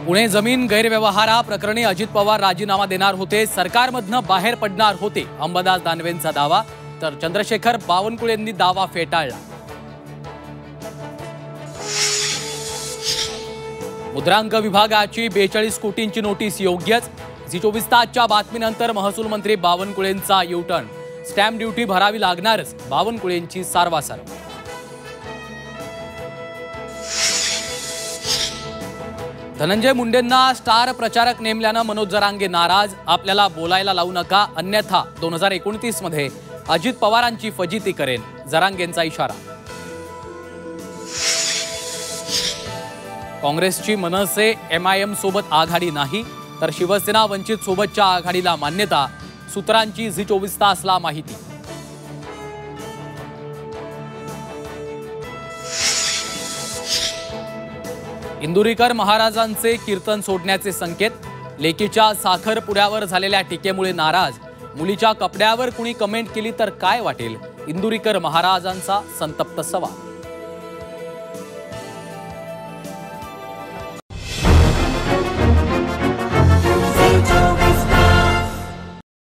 पुणे जमीन गैरव्यवहाराप्रकरणी अजित पवार राजीनामा देणार होते, सरकारमधनं बाहेर पडणार होते, अंबादास दानवेंचा दावा. तर चंद्रशेखर बावनकुळेंनी दावा फेटाळला. मुद्रांक विभागाची 42 कोटींची नोटीस योग्यच. झी 24 तासच्या बातमीनंतर महसूल मंत्री बावनकुळेंचा युटर्न. स्टॅम्प ड्युटी भरावी लागणारच, बावनकुळेंची सारवासारव. धनंजय मुंडेंना स्टार प्रचारक नेमल्यानं मनोज जरांगे नाराज. आपल्याला बोलायला लावू नका, अन्यथा 2029 मध्ये अजित पवारांची फजिती करेन, जरांगेंचा इशारा. काँग्रेसची मनसे MIM सोबत आघाडी नाही, तर शिवसेना वंचित सोबतच्या आघाडीला मान्यता. सूत्रांची झी 24 तासला माहिती. इंदुरीकर महाराजांचे कीर्तन सोडण्याचे संकेत. लेकीच्या साखरपुड्यावर झालेल्या टीकेमुळे नाराज. मुलीच्या कपड्यावर कुणी कमेंट केली तर काय वाटेल, इंदुरीकर महाराजांचा संतप्त सवाल.